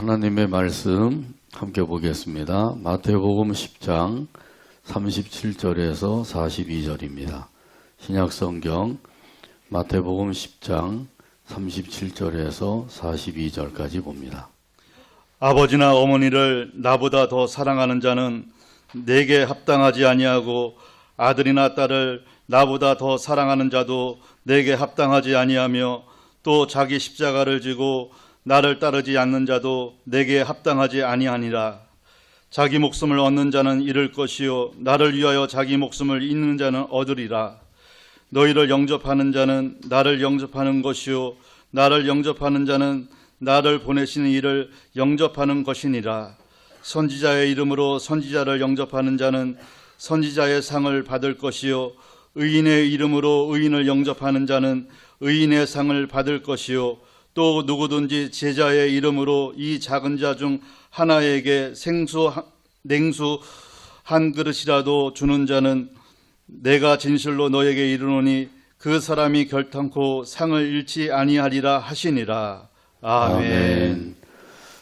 하나님의 말씀 함께 보겠습니다. 마태복음 10장 37절에서 42절입니다. 신약성경 마태복음 10장 37절에서 42절까지 봅니다. 아버지나 어머니를 나보다 더 사랑하는 자는 내게 합당하지 아니하고 아들이나 딸을 나보다 더 사랑하는 자도 내게 합당하지 아니하며 또 자기 십자가를 지고 나를 따르지 않는 자도 내게 합당하지 아니하니라. 자기 목숨을 얻는 자는 잃을 것이요 나를 위하여 자기 목숨을 잃는 자는 얻으리라. 너희를 영접하는 자는 나를 영접하는 것이요 나를 영접하는 자는 나를 보내시는 이를 영접하는 것이니라. 선지자의 이름으로 선지자를 영접하는 자는 선지자의 상을 받을 것이요 의인의 이름으로 의인을 영접하는 자는 의인의 상을 받을 것이요 또 누구든지 제자의 이름으로 이 작은 자 중 하나에게 냉수 한 그릇이라도 주는 자는 내가 진실로 너에게 이르노니 그 사람이 결탄코 상을 잃지 아니하리라 하시니라. 아멘.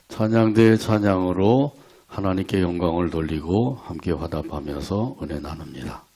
찬양대의 찬양으로 하나님께 영광을 돌리고 함께 화답하면서 은혜 나눕니다.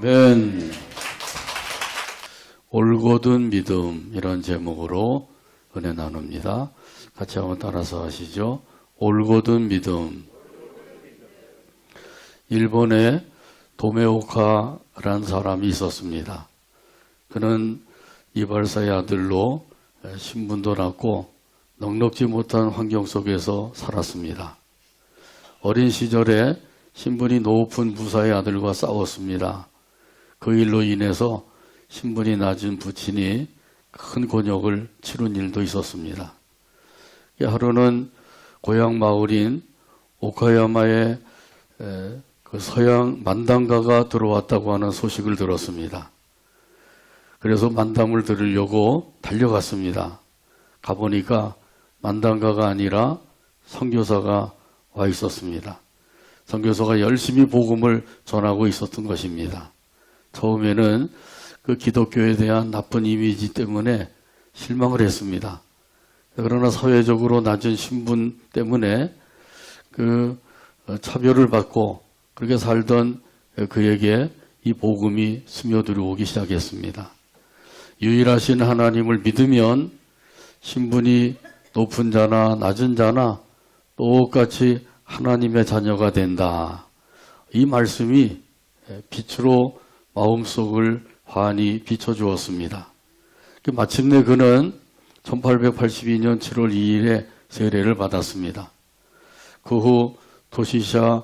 아멘. 올곧은 믿음, 이런 제목으로 은혜 나눕니다. 같이 한번 따라서 하시죠. 올곧은 믿음. 일본에 도메오카라는 사람이 있었습니다. 그는 이발사의 아들로 신분도 낮고 넉넉지 못한 환경 속에서 살았습니다. 어린 시절에 신분이 높은 부사의 아들과 싸웠습니다. 그 일로 인해서 신분이 낮은 부친이 큰 곤욕을 치른 일도 있었습니다. 하루는 고향 마을인 오카야마에 그 서양 만담가가 들어왔다고 하는 소식을 들었습니다. 그래서 만담을 들으려고 달려갔습니다. 가보니까 만담가가 아니라 선교사가 와 있었습니다. 선교사가 열심히 복음을 전하고 있었던 것입니다. 처음에는 그 기독교에 대한 나쁜 이미지 때문에 실망을 했습니다. 그러나 사회적으로 낮은 신분 때문에 그 차별을 받고 그렇게 살던 그에게 이 복음이 스며들어오기 시작했습니다. 유일하신 하나님을 믿으면 신분이 높은 자나 낮은 자나 똑같이 하나님의 자녀가 된다. 이 말씀이 빛으로 마음속을 환히 비춰주었습니다. 마침내 그는 1882년 7월 2일에 세례를 받았습니다. 그 후 도시샤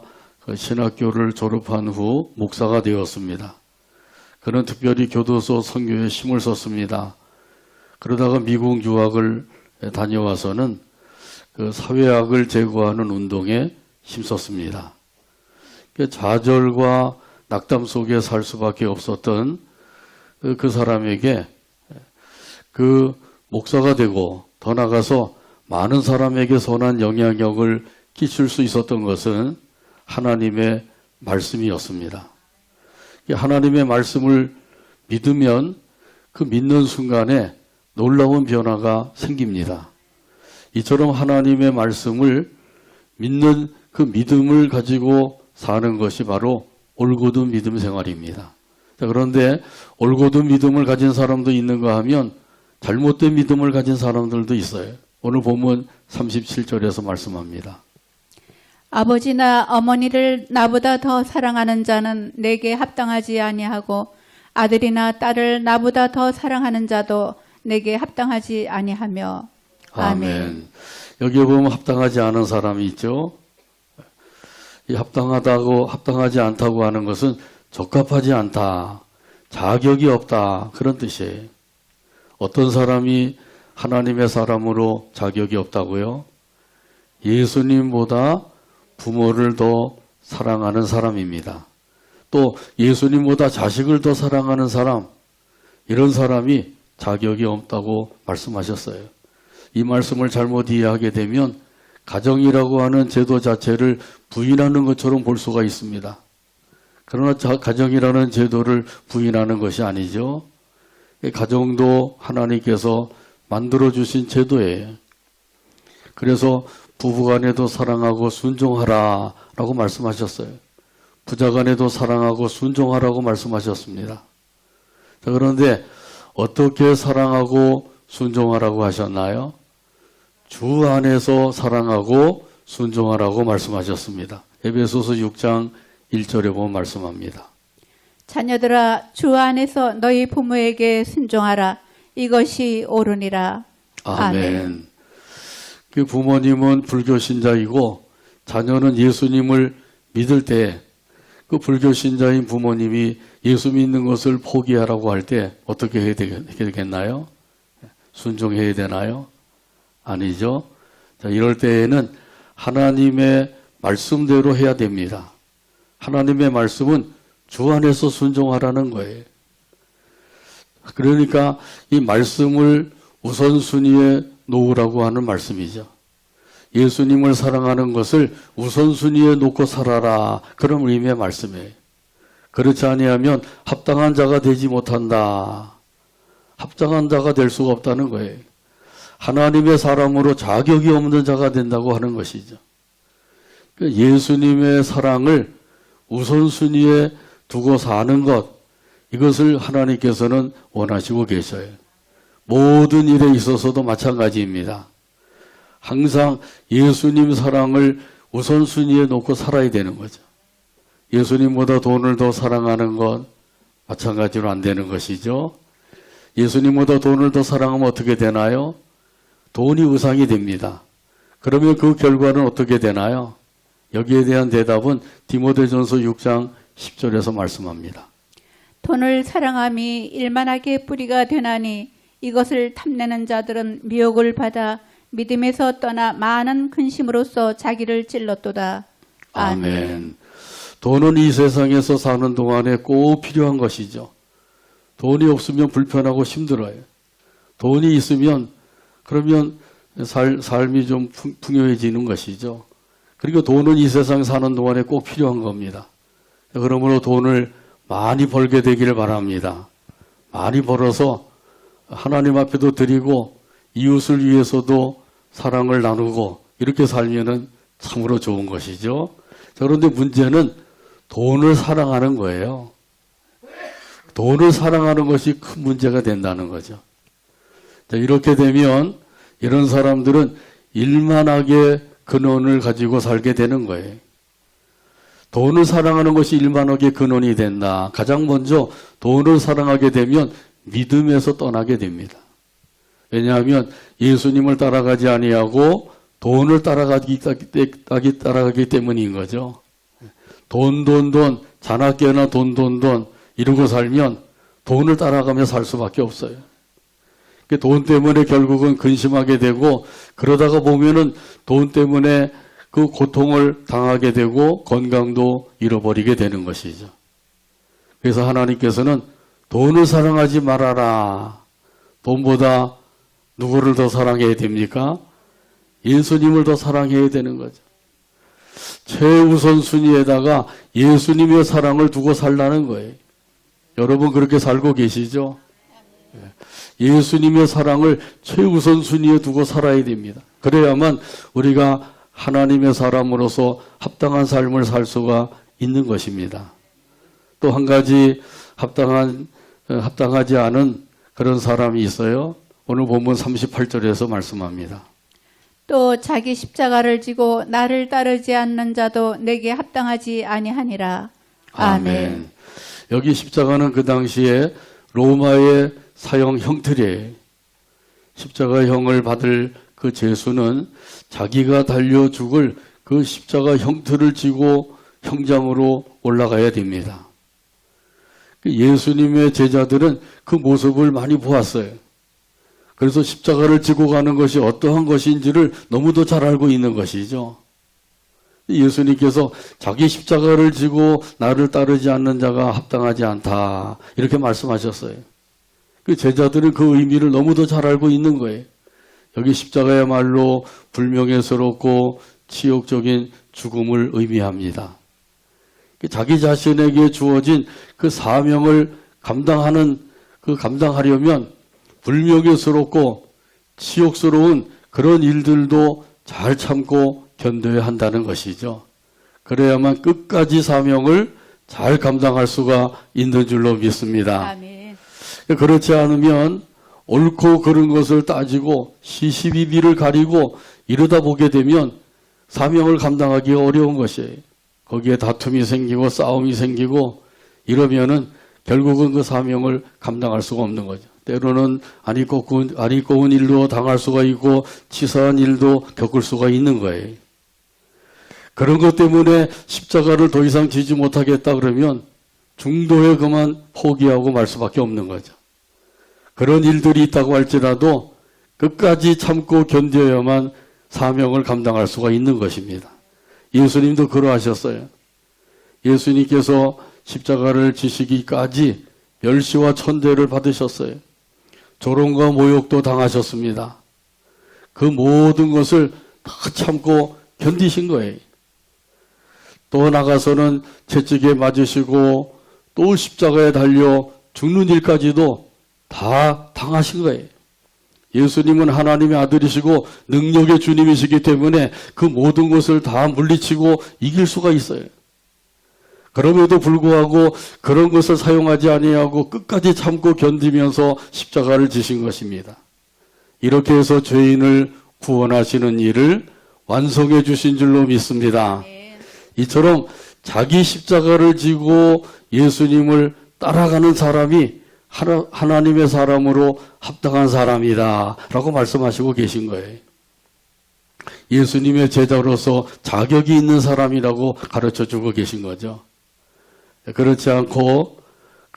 신학교를 졸업한 후 목사가 되었습니다. 그는 특별히 교도소 선교에 힘을 썼습니다. 그러다가 미국 유학을 다녀와서는 그 사회학을 제거하는 운동에 힘썼습니다. 좌절과 낙담 속에 살 수밖에 없었던 그 사람에게 그 목사가 되고 더 나아가서 많은 사람에게 선한 영향력을 끼칠 수 있었던 것은 하나님의 말씀이었습니다. 하나님의 말씀을 믿으면 그 믿는 순간에 놀라운 변화가 생깁니다. 이처럼 하나님의 말씀을 믿는 그 믿음을 가지고 사는 것이 바로 올곧은 믿음 생활입니다. 그런데 올곧은 믿음을 가진 사람도 있는가 하면 잘못된 믿음을 가진 사람들도 있어요. 오늘 본문 37절에서 말씀합니다. 아버지나 어머니를 나보다 더 사랑하는 자는 내게 합당하지 아니하고 아들이나 딸을 나보다 더 사랑하는 자도 내게 합당하지 아니하며. 아멘. 여기에 보면 합당하지 않은 사람이 있죠. 이 합당하지 않다고 하는 것은 적합하지 않다, 자격이 없다, 그런 뜻이에요. 어떤 사람이 하나님의 사람으로 자격이 없다고요? 예수님보다 부모를 더 사랑하는 사람입니다. 또 예수님보다 자식을 더 사랑하는 사람, 이런 사람이 자격이 없다고 말씀하셨어요. 이 말씀을 잘못 이해하게 되면 가정이라고 하는 제도 자체를 부인하는 것처럼 볼 수가 있습니다. 그러나 가정이라는 제도를 부인하는 것이 아니죠. 가정도 하나님께서 만들어주신 제도예요. 그래서 부부간에도 사랑하고 순종하라 라고 말씀하셨어요. 부자간에도 사랑하고 순종하라고 말씀하셨습니다. 자, 그런데 어떻게 사랑하고 순종하라고 하셨나요? 주 안에서 사랑하고 순종하라고 말씀하셨습니다. 에베소서 6장 1절에 보면 말씀합니다. 자녀들아 주 안에서 너희 부모에게 순종하라. 이것이 옳으니라. 아멘. 그 부모님은 불교 신자이고 자녀는 예수님을 믿을 때 그 불교 신자인 부모님이 예수 믿는 것을 포기하라고 할 때 어떻게 해야 되겠나요? 순종해야 되나요? 아니죠. 자, 이럴 때에는 하나님의 말씀대로 해야 됩니다. 하나님의 말씀은 주 안에서 순종하라는 거예요. 그러니까 이 말씀을 우선순위에 놓으라고 하는 말씀이죠. 예수님을 사랑하는 것을 우선순위에 놓고 살아라, 그런 의미의 말씀이에요. 그렇지 아니하면 합당한 자가 되지 못한다. 합당한 자가 될 수가 없다는 거예요. 하나님의 사람으로 자격이 없는 자가 된다고 하는 것이죠. 예수님의 사랑을 우선순위에 두고 사는 것, 이것을 하나님께서는 원하시고 계셔요. 모든 일에 있어서도 마찬가지입니다. 항상 예수님 사랑을 우선순위에 놓고 살아야 되는 거죠. 예수님보다 돈을 더 사랑하는 것 마찬가지로 안 되는 것이죠. 예수님보다 돈을 더 사랑하면 어떻게 되나요? 돈이 우상이 됩니다. 그러면 그 결과는 어떻게 되나요? 여기에 대한 대답은 디모데전서 6장 10절에서 말씀합니다. 돈을 사랑함이 일만하게 뿌리가 되나니 이것을 탐내는 자들은 미혹을 받아 믿음에서 떠나 많은 근심으로써 자기를 찔렀도다. 아멘. 돈은 이 세상에서 사는 동안에 꼭 필요한 것이죠. 돈이 없으면 불편하고 힘들어요. 돈이 있으면 그러면 삶이 좀 풍요해지는 것이죠. 그리고 돈은 이 세상 사는 동안에 꼭 필요한 겁니다. 그러므로 돈을 많이 벌게 되기를 바랍니다. 많이 벌어서 하나님 앞에도 드리고 이웃을 위해서도 사랑을 나누고 이렇게 살면은 참으로 좋은 것이죠. 그런데 문제는 돈을 사랑하는 거예요. 돈을 사랑하는 것이 큰 문제가 된다는 거죠. 자, 이렇게 되면 이런 사람들은 일만하게 근원을 가지고 살게 되는 거예요. 돈을 사랑하는 것이 일만하게 근원이 된다. 가장 먼저 돈을 사랑하게 되면 믿음에서 떠나게 됩니다. 왜냐하면 예수님을 따라가지 아니하고 돈을 따라가기 때문인 거죠. 돈, 자나깨나 돈 이러고 살면 돈을 따라가며 살 수밖에 없어요. 돈 때문에 결국은 근심하게 되고 그러다가 보면은 돈 때문에 그 고통을 당하게 되고 건강도 잃어버리게 되는 것이죠. 그래서 하나님께서는 돈을 사랑하지 말아라. 돈보다 누구를 더 사랑해야 됩니까? 예수님을 더 사랑해야 되는 거죠. 최우선 순위에다가 예수님의 사랑을 두고 살라는 거예요. 여러분 그렇게 살고 계시죠? 예수님의 사랑을 최우선 순위에 두고 살아야 됩니다. 그래야만 우리가 하나님의 사람으로서 합당한 삶을 살 수가 있는 것입니다. 또 한 가지 합당하지 않은 그런 사람이 있어요. 오늘 본문 38절에서 말씀합니다. 또 자기 십자가를 지고 나를 따르지 않는 자도 내게 합당하지 아니하니라. 아멘. 여기 십자가는 그 당시에 로마의 사형 형틀이에요. 십자가형을 받을 그 죄수는 자기가 달려 죽을 그 십자가 형틀을 지고 형장으로 올라가야 됩니다. 예수님의 제자들은 그 모습을 많이 보았어요. 그래서 십자가를 지고 가는 것이 어떠한 것인지를 너무도 잘 알고 있는 것이죠. 예수님께서 자기 십자가를 지고 나를 따르지 않는 자가 합당하지 않다 이렇게 말씀하셨어요. 그 제자들은 그 의미를 너무도 잘 알고 있는 거예요. 여기 십자가야말로 불명예스럽고 치욕적인 죽음을 의미합니다. 자기 자신에게 주어진 그 사명을 감당하려면 불명예스럽고 치욕스러운 그런 일들도 잘 참고 견뎌야 한다는 것이죠. 그래야만 끝까지 사명을 잘 감당할 수가 있는 줄로 믿습니다. 아멘. 그렇지 않으면 옳고 그른 것을 따지고 시시비비를 가리고 이러다 보게 되면 사명을 감당하기가 어려운 것이에요. 거기에 다툼이 생기고 싸움이 생기고 이러면은 결국은 그 사명을 감당할 수가 없는 거죠. 때로는 안 입고 온 일도 당할 수가 있고 치사한 일도 겪을 수가 있는 거예요. 그런 것 때문에 십자가를 더 이상 지지 못하겠다 그러면 중도에 그만 포기하고 말 수밖에 없는 거죠. 그런 일들이 있다고 할지라도 끝까지 참고 견뎌야만 사명을 감당할 수가 있는 것입니다. 예수님도 그러하셨어요. 예수님께서 십자가를 지시기까지 멸시와 천대를 받으셨어요. 조롱과 모욕도 당하셨습니다. 그 모든 것을 다 참고 견디신 거예요. 또 나가서는 채찍에 맞으시고 또 십자가에 달려 죽는 일까지도 다 당하신 거예요. 예수님은 하나님의 아들이시고 능력의 주님이시기 때문에 그 모든 것을 다 물리치고 이길 수가 있어요. 그럼에도 불구하고 그런 것을 사용하지 아니하고 끝까지 참고 견디면서 십자가를 지신 것입니다. 이렇게 해서 죄인을 구원하시는 일을 완성해 주신 줄로 믿습니다. 이처럼 자기 십자가를 지고 예수님을 따라가는 사람이 하나님의 사람으로 합당한 사람이다 라고 말씀하시고 계신 거예요. 예수님의 제자로서 자격이 있는 사람이라고 가르쳐주고 계신 거죠. 그렇지 않고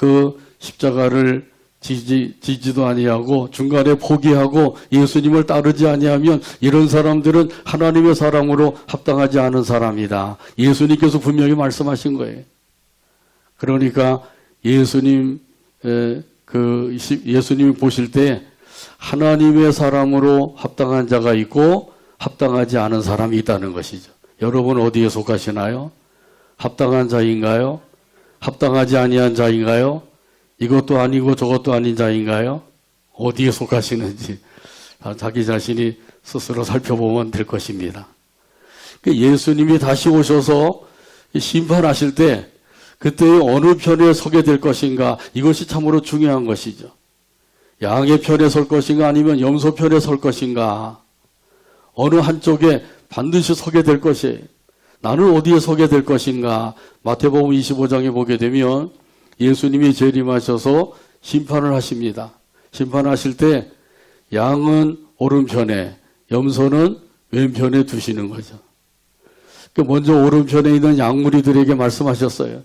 그 십자가를 지지도 아니하고 중간에 포기하고 예수님을 따르지 아니하면 이런 사람들은 하나님의 사람으로 합당하지 않은 사람이다. 예수님께서 분명히 말씀하신 거예요. 그러니까 예수님이 보실 때 하나님의 사람으로 합당한 자가 있고 합당하지 않은 사람이 있다는 것이죠. 여러분 어디에 속하시나요? 합당한 자인가요? 합당하지 아니한 자인가요? 이것도 아니고 저것도 아닌 자인가요? 어디에 속하시는지 자기 자신이 스스로 살펴보면 될 것입니다. 예수님이 다시 오셔서 심판하실 때 그때 어느 편에 서게 될 것인가, 이것이 참으로 중요한 것이죠. 양의 편에 설 것인가 아니면 염소 편에 설 것인가, 어느 한쪽에 반드시 서게 될 것이에요. 나는 어디에 서게 될 것인가. 마태복음 25장에 보게 되면 예수님이 재림하셔서 심판을 하십니다. 심판하실 때 양은 오른편에, 염소는 왼편에 두시는 거죠. 먼저 오른편에 있는 양무리들에게 말씀하셨어요.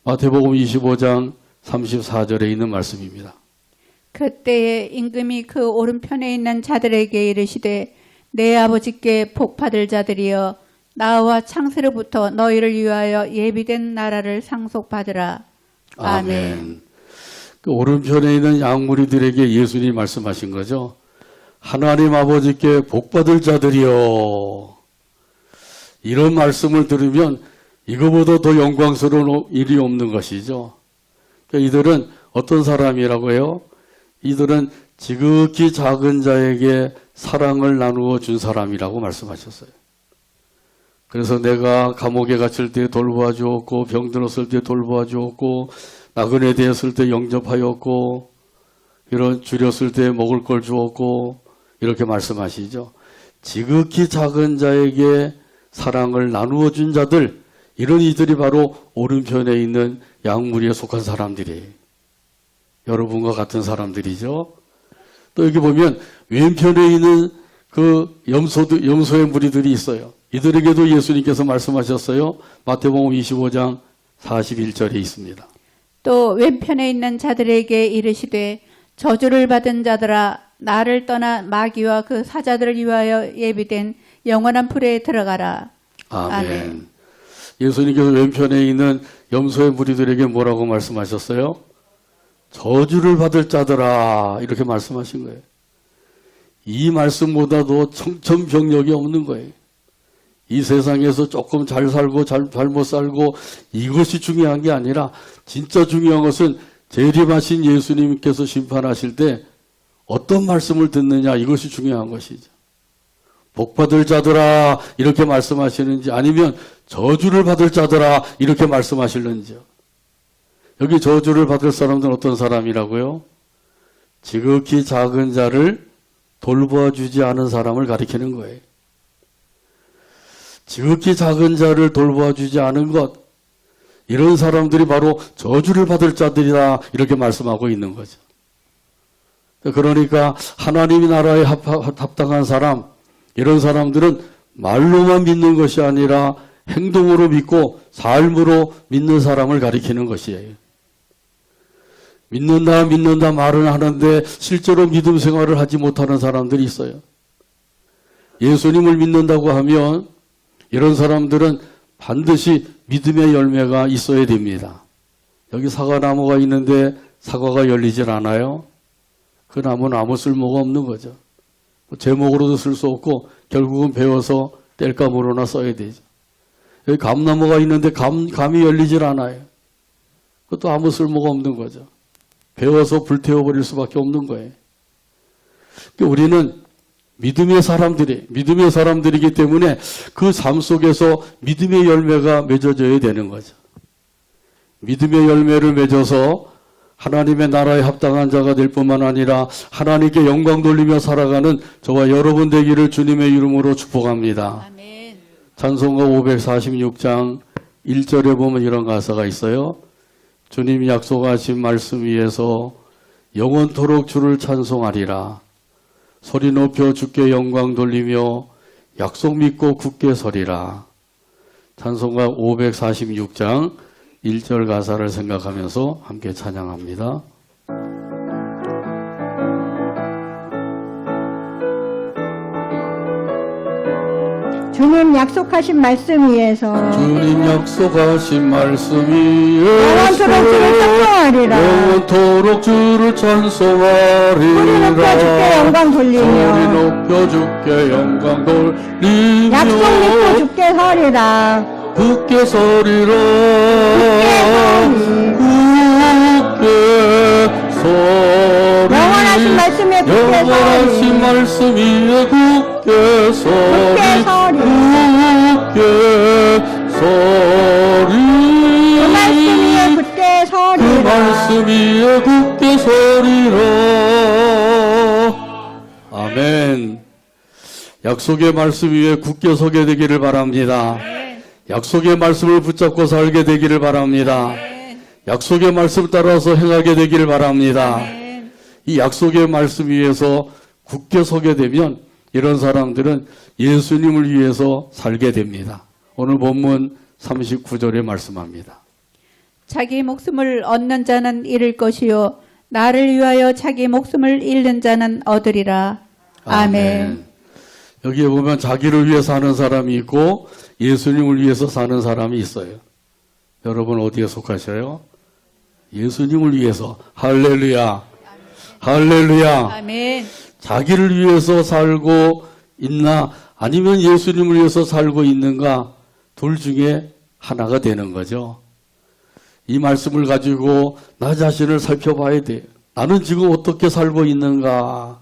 마태복음 25장 34절에 있는 말씀입니다. 그때에 임금이 그 오른편에 있는 자들에게 이르시되 내 아버지께 복받을 자들이여 나와 창세로부터 너희를 위하여 예비된 나라를 상속받으라. 아멘. 그 오른편에 있는 양무리들에게 예수님이 말씀하신 거죠. 하나님 아버지께 복받을 자들이여. 이런 말씀을 들으면 이거보다 더 영광스러운 일이 없는 것이죠. 그러니까 이들은 어떤 사람이라고 해요? 이들은 지극히 작은 자에게 사랑을 나누어 준 사람이라고 말씀하셨어요. 그래서 내가 감옥에 갇힐 때 돌보아 주었고, 병들었을 때 돌보아 주었고, 나그네 되었을 때 영접하였고, 이런 줄였을 때 먹을 걸 주었고, 이렇게 말씀하시죠. 지극히 작은 자에게 사랑을 나누어 준 자들, 이런 이들이 바로 오른편에 있는 양무리에 속한 사람들이에요. 여러분과 같은 사람들이죠. 또 여기 보면 왼편에 있는 그 염소의 무리들이 있어요. 이들에게도 예수님께서 말씀하셨어요. 마태복음 25장 41절에 있습니다. 또 왼편에 있는 자들에게 이르시되 저주를 받은 자들아 나를 떠나 마귀와 그 사자들을 위하여 예비된 영원한 불에 들어가라. 아멘. 아멘. 예수님께서 왼편에 있는 염소의 무리들에게 뭐라고 말씀하셨어요? 저주를 받을 자들아, 이렇게 말씀하신 거예요. 이 말씀보다도 청천벽력이 없는 거예요. 이 세상에서 조금 잘 살고 잘못 살고 이것이 중요한 게 아니라 진짜 중요한 것은 재림하신 예수님께서 심판하실 때 어떤 말씀을 듣느냐, 이것이 중요한 것이죠. 복받을 자들아 이렇게 말씀하시는지 아니면 저주를 받을 자들아 이렇게 말씀하실는지요. 여기 저주를 받을 사람들은 어떤 사람이라고요? 지극히 작은 자를 돌보아 주지 않은 사람을 가리키는 거예요. 지극히 작은 자를 돌보아 주지 않은 것, 이런 사람들이 바로 저주를 받을 자들이다 이렇게 말씀하고 있는 거죠. 그러니까 하나님의 나라에 합당한 사람, 이런 사람들은 말로만 믿는 것이 아니라 행동으로 믿고 삶으로 믿는 사람을 가리키는 것이에요. 믿는다 말은 하는데 실제로 믿음 생활을 하지 못하는 사람들이 있어요. 예수님을 믿는다고 하면 이런 사람들은 반드시 믿음의 열매가 있어야 됩니다. 여기 사과나무가 있는데 사과가 열리질 않아요. 그 나무는 아무 쓸모가 없는 거죠. 제목으로도 쓸 수 없고 결국은 베어서 땔감으로나 써야 되죠. 여기 감나무가 있는데 감이 열리질 않아요. 그것도 아무 쓸모가 없는 거죠. 베어서 불태워버릴 수밖에 없는 거예요. 우리는 믿음의 사람들이기 때문에 그 삶 속에서 믿음의 열매가 맺어져야 되는 거죠. 믿음의 열매를 맺어서 하나님의 나라에 합당한 자가 될 뿐만 아니라 하나님께 영광 돌리며 살아가는 저와 여러분 되기를 주님의 이름으로 축복합니다. 아멘. 찬송가 546장 1절에 보면 이런 가사가 있어요. 주님 약속하신 말씀 위에서 영원토록 주를 찬송하리라. 소리 높여 주께 영광 돌리며 약속 믿고 굳게 서리라. 찬송가 546장 1절 가사를 생각하면서 함께 찬양합니다. 주님 약속하신 말씀 위에서 주님 약속하신 말씀 위에서 영원토록 주를 찬송하리라. 영원토록 주를 소리 높여 주께 찬송하리라. 영광 소리 돌리며 높여 주께 영광 돌리며 약속 믿고 주께 서리라. 굳게 서리라. 굳게 서리. 영원하신 말씀에 굳게 영원하신 서리. 말씀 위에 굳게 서리. 굳게 서리. 굳게 서리. 그 말씀 위에 굳게 그 서리라. 말씀 위에 굳게 서리라. 아멘. 약속의 말씀 위에 굳게 서게 되기를 바랍니다. 약속의 말씀을 붙잡고 살게 되기를 바랍니다. 약속의 말씀 따라서 행하게 되기를 바랍니다. 이 약속의 말씀 위에서 굳게 서게 되면 이런 사람들은 예수님을 위해서 살게 됩니다. 오늘 본문 39절에 말씀합니다. 자기 목숨을 얻는 자는 잃을 것이요 나를 위하여 자기 목숨을 잃는 자는 얻으리라. 아멘. 여기에 보면 자기를 위해 사는 사람이 있고 예수님을 위해서 사는 사람이 있어요. 여러분 어디에 속하셔요? 예수님을 위해서. 할렐루야. 할렐루야. 아멘. 자기를 위해서 살고 있나 아니면 예수님을 위해서 살고 있는가 둘 중에 하나가 되는 거죠. 이 말씀을 가지고 나 자신을 살펴봐야 돼요. 나는 지금 어떻게 살고 있는가?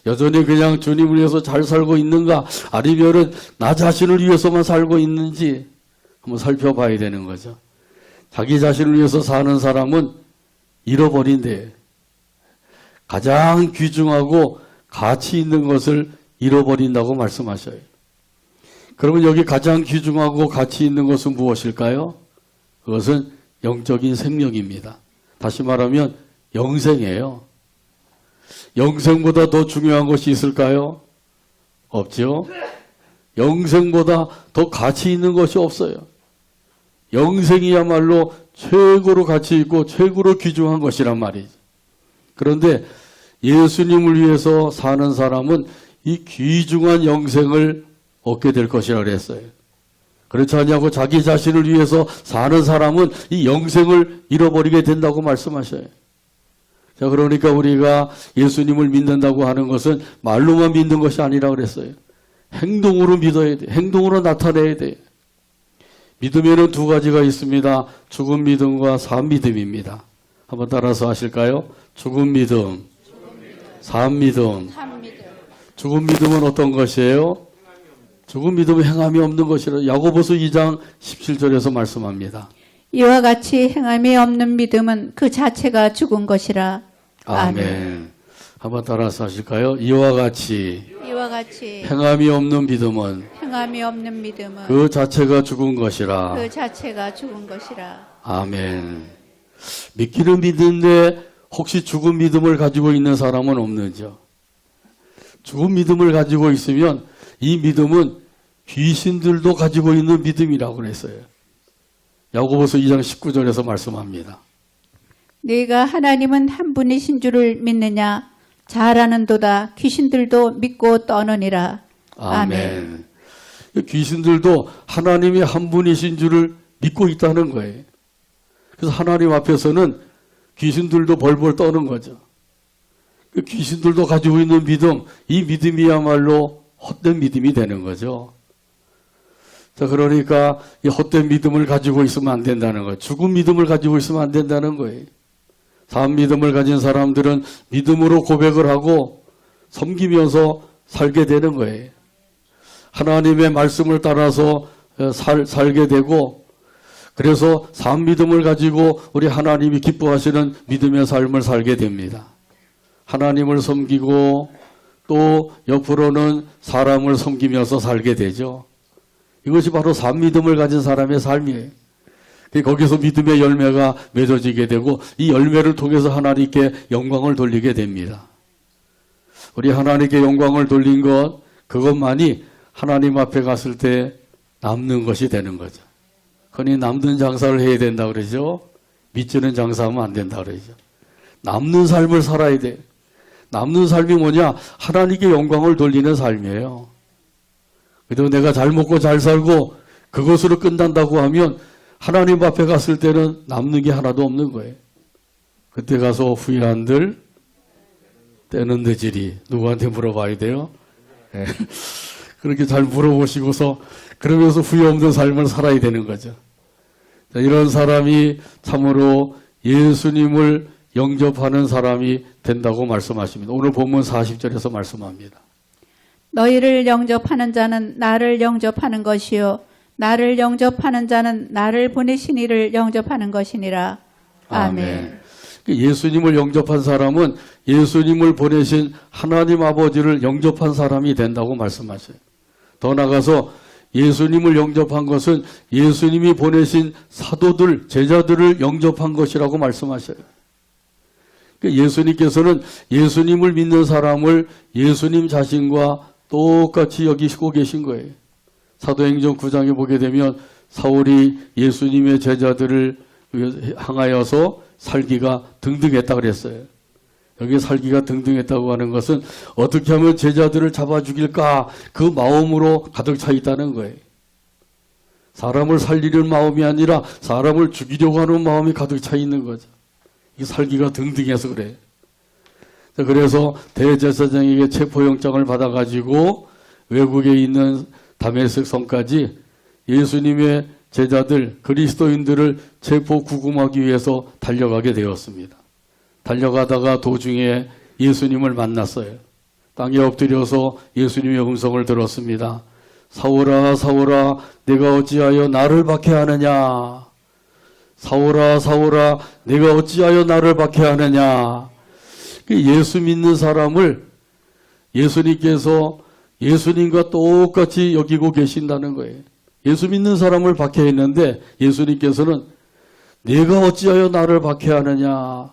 여전히 그냥 주님을 위해서 잘 살고 있는가? 아니면은 나 자신을 위해서만 살고 있는지 한번 살펴봐야 되는 거죠. 자기 자신을 위해서 사는 사람은 잃어버린대. 가장 귀중하고 가치 있는 것을 잃어버린다고 말씀하셔요. 그러면 여기 가장 귀중하고 가치 있는 것은 무엇일까요? 그것은 영적인 생명입니다. 다시 말하면 영생이에요. 영생보다 더 중요한 것이 있을까요? 없죠. 영생보다 더 가치 있는 것이 없어요. 영생이야말로 최고로 가치 있고 최고로 귀중한 것이란 말이죠. 그런데 예수님을 위해서 사는 사람은 이 귀중한 영생을 얻게 될 것이라 그랬어요. 그렇지 않냐고 자기 자신을 위해서 사는 사람은 이 영생을 잃어버리게 된다고 말씀하셔요. 자, 그러니까 우리가 예수님을 믿는다고 하는 것은 말로만 믿는 것이 아니라 그랬어요. 행동으로 믿어야 돼. 행동으로 나타내야 돼. 믿음에는 두 가지가 있습니다. 죽은 믿음과 산 믿음입니다. 한번 따라서 하실까요? 죽은 믿음, 산 믿음. 죽은 믿음은 어떤 것이에요? 죽은 믿음은 행함이 없는 것이라 야고보서 2장 17절에서 말씀합니다. 이와 같이 행함이 없는 믿음은 그 자체가 죽은 것이라. 아멘. 한번 따라서 하실까요? 이와 같이 이와 같이 행함이 없는 믿음은 행함이 없는 믿음은 그 자체가 죽은 것이라. 그 자체가 죽은 것이라. 아멘. 믿기는 믿는데 혹시 죽은 믿음을 가지고 있는 사람은 없는지요? 죽은 믿음을 가지고 있으면 이 믿음은 귀신들도 가지고 있는 믿음이라고 그랬어요. 야고보서 2장 19절에서 말씀합니다. 네가 하나님은 한 분이신 줄을 믿느냐? 잘 아는도다. 귀신들도 믿고 떠느니라. 아멘. 귀신들도 하나님이 한 분이신 줄을 믿고 있다는 거예요. 그래서 하나님 앞에서는 귀신들도 벌벌 떠는 거죠. 귀신들도 가지고 있는 믿음, 이 믿음이야말로 헛된 믿음이 되는 거죠. 자, 그러니까 이 헛된 믿음을 가지고 있으면 안 된다는 거예요. 죽은 믿음을 가지고 있으면 안 된다는 거예요. 산 믿음을 가진 사람들은 믿음으로 고백을 하고 섬기면서 살게 되는 거예요. 하나님의 말씀을 따라서 살게 되고, 그래서 산 믿음을 가지고 우리 하나님이 기뻐하시는 믿음의 삶을 살게 됩니다. 하나님을 섬기고 또 옆으로는 사람을 섬기면서 살게 되죠. 이것이 바로 산 믿음을 가진 사람의 삶이에요. 거기서 믿음의 열매가 맺어지게 되고 이 열매를 통해서 하나님께 영광을 돌리게 됩니다. 우리 하나님께 영광을 돌린 그것만이 하나님 앞에 갔을 때 남는 것이 되는 거죠. 흔히 남는 장사를 해야 된다 그러죠. 미치는 장사하면 안 된다 그러죠. 남는 삶을 살아야 돼. 남는 삶이 뭐냐? 하나님께 영광을 돌리는 삶이에요. 그래도 내가 잘 먹고 잘 살고 그것으로 끝난다고 하면 하나님 앞에 갔을 때는 남는 게 하나도 없는 거예요. 그때 가서 후회한들 때는 늦으리. 누구한테 물어봐야 돼요? 네. 그렇게 잘 물어보시고서 그러면서 후회 없는 삶을 살아야 되는 거죠. 자, 이런 사람이 참으로 예수님을 영접하는 사람이 된다고 말씀하십니다. 오늘 본문 40절에서 말씀합니다. 너희를 영접하는 자는 나를 영접하는 것이요 나를 영접하는 자는 나를 보내신 이를 영접하는 것이니라. 아멘. 예수님을 영접한 사람은 예수님을 보내신 하나님 아버지를 영접한 사람이 된다고 말씀하셔요. 더 나아가서 예수님을 영접한 것은 예수님이 보내신 사도들, 제자들을 영접한 것이라고 말씀하셔요. 예수님께서는 예수님을 믿는 사람을 예수님 자신과 똑같이 여기시고 계신 거예요. 사도행전 9장에 보게 되면 사울이 예수님의 제자들을 향하여서 살기가 등등했다 그랬어요. 여기 살기가 등등했다고 하는 것은 어떻게 하면 제자들을 잡아 죽일까 그 마음으로 가득 차 있다는 거예요. 사람을 살리는 마음이 아니라 사람을 죽이려고 하는 마음이 가득 차 있는 거죠. 이 살기가 등등해서 그래요. 그래서 대제사장에게 체포영장을 받아가지고 외국에 있는 다메섹 성까지 예수님의 제자들, 그리스도인들을 체포 구금하기 위해서 달려가게 되었습니다. 달려가다가 도중에 예수님을 만났어요. 땅에 엎드려서 예수님의 음성을 들었습니다. 사울아, 사울아, 내가 어찌하여 나를 박해하느냐? 사울아, 사울아, 내가 어찌하여 나를 박해하느냐? 예수 믿는 사람을 예수님께서 예수님과 똑같이 여기고 계신다는 거예요. 예수 믿는 사람을 박해했는데 예수님께서는 내가 어찌하여 나를 박해하느냐?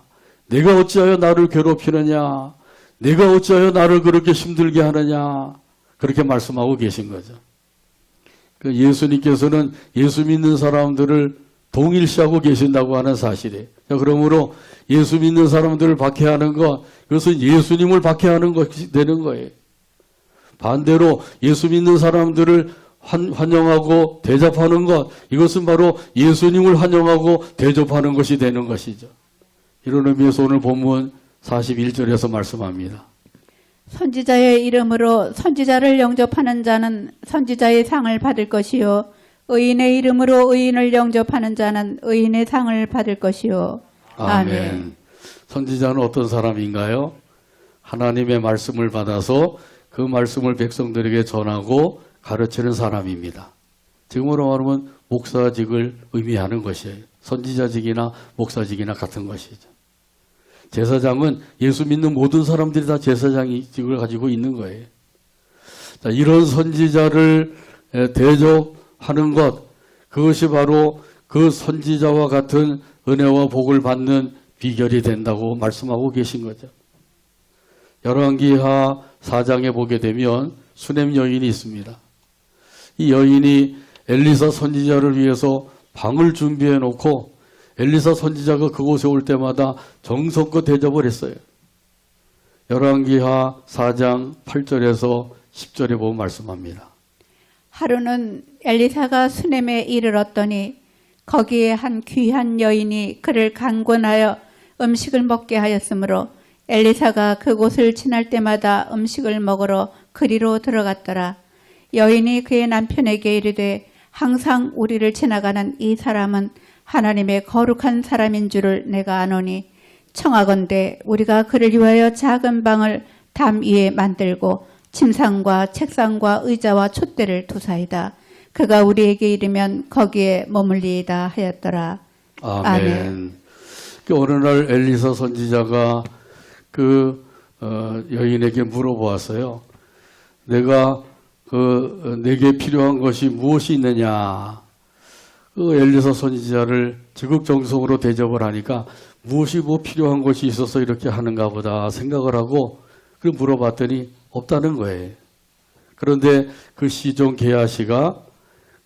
내가 어찌하여 나를 괴롭히느냐? 내가 어찌하여 나를 그렇게 힘들게 하느냐? 그렇게 말씀하고 계신 거죠. 예수님께서는 예수 믿는 사람들을 동일시하고 계신다고 하는 사실이에요. 그러므로 예수 믿는 사람들을 박해하는 것, 그것은 예수님을 박해하는 것이 되는 거예요. 반대로 예수 믿는 사람들을 환영하고 대접하는 것, 이것은 바로 예수님을 환영하고 대접하는 것이 되는 것이죠. 이런 의미에서 오늘 본문 41절에서 말씀합니다. 선지자의 이름으로 선지자를 영접하는 자는 선지자의 상을 받을 것이요 의인의 이름으로 의인을 영접하는 자는 의인의 상을 받을 것이요. 아멘. 선지자는 어떤 사람인가요? 하나님의 말씀을 받아서 그 말씀을 백성들에게 전하고 가르치는 사람입니다. 지금으로 말하면 목사직을 의미하는 것이에요. 선지자직이나 목사직이나 같은 것이죠. 제사장은 예수 믿는 모든 사람들이 다 제사장직을 가지고 있는 거예요. 자, 이런 선지자를 대접하는 것, 그것이 바로 그 선지자와 같은 은혜와 복을 받는 비결이 된다고 말씀하고 계신 거죠. 열왕기하 4장에 보게 되면 수넴 여인이 있습니다. 이 여인이 엘리사 선지자를 위해서 방을 준비해 놓고 엘리사 선지자가 그곳에 올 때마다 정성껏 대접을 했어요. 열왕기하 4장 8절에서 10절에 보면 말씀합니다. 하루는 엘리사가 수넴에 이르렀더니 거기에 한 귀한 여인이 그를 강권하여 음식을 먹게 하였으므로 엘리사가 그곳을 지날 때마다 음식을 먹으러 그리로 들어갔더라. 여인이 그의 남편에게 이르되 항상 우리를 지나가는 이 사람은 하나님의 거룩한 사람인 줄을 내가 아노니 청하건대 우리가 그를 위하여 작은 방을 담 위에 만들고 침상과 책상과 의자와 촛대를 두사이다. 그가 우리에게 이르면 거기에 머물리이다 하였더라. 아멘. 어느 날 엘리사 선지자가 그 여인에게 물어보았어요. 내게 필요한 것이 무엇이 있느냐? 그 엘리사 선지자를 지극정성으로 대접을 하니까 무엇이 필요한 것이 있어서 이렇게 하는가 보다 생각을 하고 그 물어봤더니 없다는 거예요. 그런데 그 시종 게하시가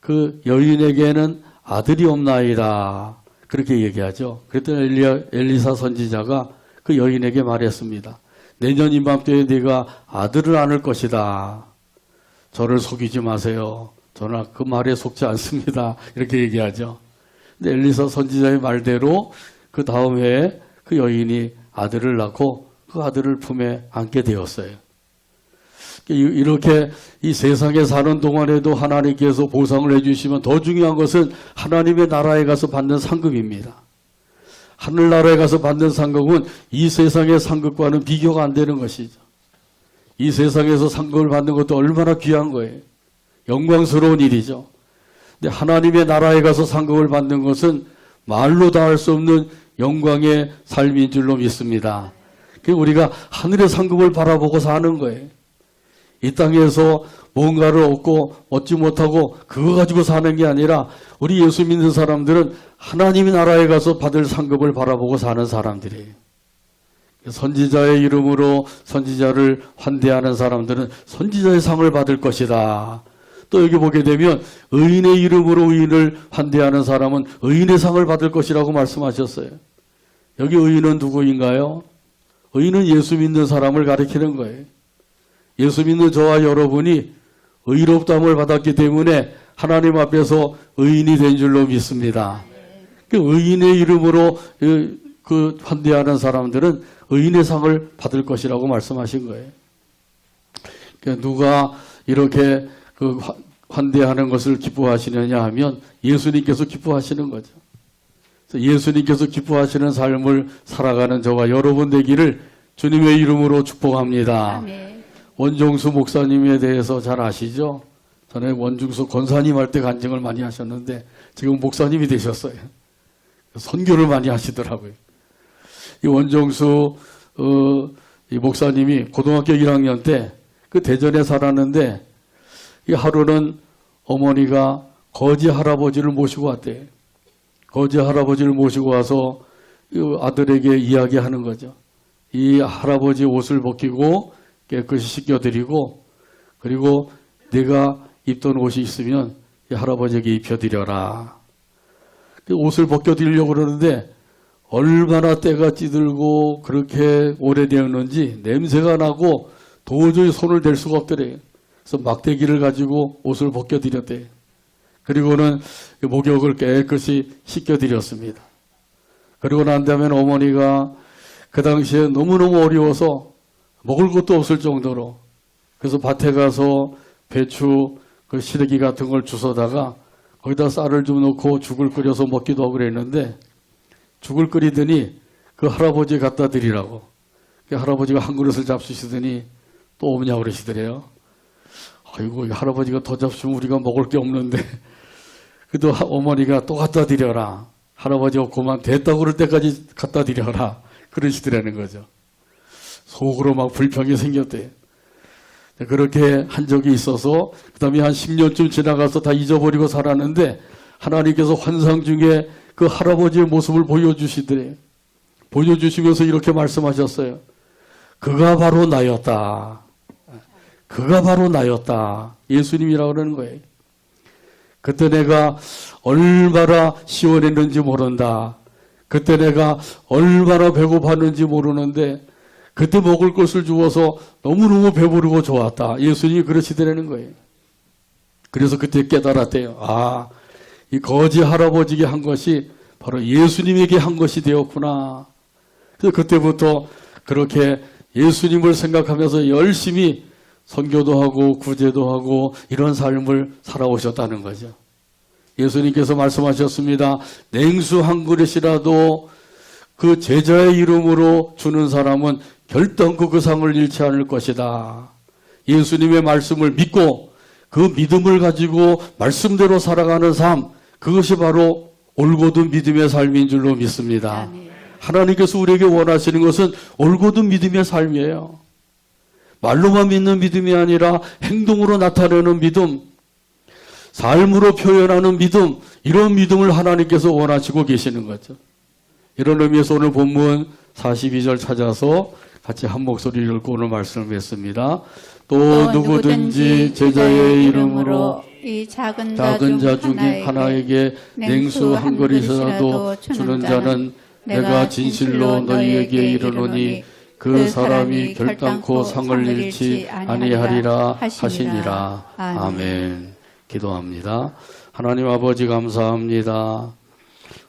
그 여인에게는 아들이 없나이다. 그렇게 얘기하죠. 그랬더니 엘리사 선지자가 그 여인에게 말했습니다. 내년 이맘때에 네가 아들을 안을 것이다. 저를 속이지 마세요. 저는 그 말에 속지 않습니다. 이렇게 얘기하죠. 근데 엘리사 선지자의 말대로 그 다음 해에 그 여인이 아들을 낳고 그 아들을 품에 안게 되었어요. 이렇게 이 세상에 사는 동안에도 하나님께서 보상을 해주시면 더 중요한 것은 하나님의 나라에 가서 받는 상급입니다. 하늘나라에 가서 받는 상급은 이 세상의 상급과는 비교가 안 되는 것이죠. 이 세상에서 상급을 받는 것도 얼마나 귀한 거예요. 영광스러운 일이죠. 근데 하나님의 나라에 가서 상급을 받는 것은 말로 다 할 수 없는 영광의 삶인 줄로 믿습니다. 우리가 하늘의 상급을 바라보고 사는 거예요. 이 땅에서 뭔가를 얻고 얻지 못하고 그거 가지고 사는 게 아니라 우리 예수 믿는 사람들은 하나님의 나라에 가서 받을 상급을 바라보고 사는 사람들이에요. 선지자의 이름으로 선지자를 환대하는 사람들은 선지자의 상을 받을 것이다. 또 여기 보게 되면 의인의 이름으로 의인을 환대하는 사람은 의인의 상을 받을 것이라고 말씀하셨어요. 여기 의인은 누구인가요? 의인은 예수 믿는 사람을 가리키는 거예요. 예수 믿는 저와 여러분이 의롭다함을 받았기 때문에 하나님 앞에서 의인이 된 줄로 믿습니다. 그 의인의 이름으로 그 환대하는 사람들은 의인의 상을 받을 것이라고 말씀하신 거예요. 누가 이렇게 그 환대하는 것을 기뻐하시느냐 하면 예수님께서 기뻐하시는 거죠. 예수님께서 기뻐하시는 삶을 살아가는 저와 여러분 되기를 주님의 이름으로 축복합니다. 아멘. 원종수 목사님에 대해서 잘 아시죠? 전에 원종수 권사님 할 때 간증을 많이 하셨는데 지금 목사님이 되셨어요. 선교를 많이 하시더라고요. 이 원종수 이 목사님이 고등학교 1학년 때 그 대전에 살았는데 이 하루는 어머니가 거지 할아버지를 모시고 왔대요. 거지 할아버지를 모시고 와서 이 아들에게 이야기하는 거죠. 이 할아버지 옷을 벗기고 깨끗이 씻겨드리고 그리고 내가 입던 옷이 있으면 이 할아버지에게 입혀드려라. 그 옷을 벗겨드리려고 그러는데 얼마나 때가 찌들고 그렇게 오래되었는지 냄새가 나고 도저히 손을 댈 수가 없더래요. 그래서 막대기를 가지고 옷을 벗겨드렸대요. 그리고는 목욕을 깨끗이 씻겨드렸습니다. 그리고 난 다음에 어머니가 그 당시에 너무너무 어려워서 먹을 것도 없을 정도로 그래서 밭에 가서 배추, 그 시래기 같은 걸 주워다가 거기다 쌀을 좀 넣고 죽을 끓여서 먹기도 하고 그랬는데 죽을 끓이더니 그 할아버지 갖다 드리라고 그 할아버지가 한 그릇을 잡수시더니 또 오냐고 그러시더래요. 아이고 이 할아버지가 더 잡수면 우리가 먹을 게 없는데 그래도 어머니가 또 갖다 드려라. 할아버지가 그만 됐다고 그럴 때까지 갖다 드려라. 그러시더라는 거죠. 속으로 막 불평이 생겼대요. 그렇게 한 적이 있어서 그 다음에 한 10년쯤 지나가서 다 잊어버리고 살았는데 하나님께서 환상 중에 그 할아버지의 모습을 보여주시더래요. 보여주시면서 이렇게 말씀하셨어요. 그가 바로 나였다. 그가 바로 나였다. 예수님이라고 그러는 거예요. 그때 내가 얼마나 시원했는지 모른다. 그때 내가 얼마나 배고팠는지 모르는데 그때 먹을 것을 주어서 너무너무 배부르고 좋았다. 예수님이 그러시더라는 거예요. 그래서 그때 깨달았대요. 아, 이 거지 할아버지에게 한 것이 바로 예수님에게 한 것이 되었구나. 그래서 그때부터 그렇게 예수님을 생각하면서 열심히 선교도 하고 구제도 하고 이런 삶을 살아오셨다는 거죠. 예수님께서 말씀하셨습니다. 냉수 한 그릇이라도 그 제자의 이름으로 주는 사람은 결단코 그 상을 잃지 않을 것이다. 예수님의 말씀을 믿고 그 믿음을 가지고 말씀대로 살아가는 삶, 그것이 바로 올곧은 믿음의 삶인 줄로 믿습니다. 아멘. 하나님께서 우리에게 원하시는 것은 올곧은 믿음의 삶이에요. 말로만 믿는 믿음이 아니라 행동으로 나타내는 믿음, 삶으로 표현하는 믿음, 이런 믿음을 하나님께서 원하시고 계시는 거죠. 이런 의미에서 오늘 본문 42절 찾아서 같이 한 목소리 읽고 오늘 말씀을 맺습니다. 또 누구든지 제자의 이름으로 이 작은 작은 자 중 하나에게 하나에게 냉수 한 그릇이라도 주는 자는 내가 진실로 너희에게 이르노니 그 사람이 결단코 상을 잃지 아니하리라 하시니라. 아멘. 기도합니다. 하나님 아버지 감사합니다.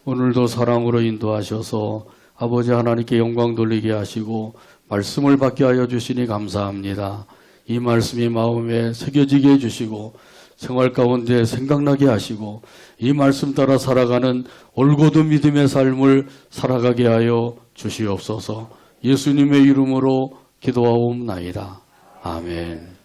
오늘도 사랑으로 인도하셔서 아버지 하나님께 영광 돌리게 하시고 말씀을 받게 하여 주시니 감사합니다. 이 말씀이 마음에 새겨지게 해주시고 생활 가운데 생각나게 하시고 이 말씀 따라 살아가는 올곧은 믿음의 삶을 살아가게 하여 주시옵소서. 예수님의 이름으로 기도하옵나이다. 아멘.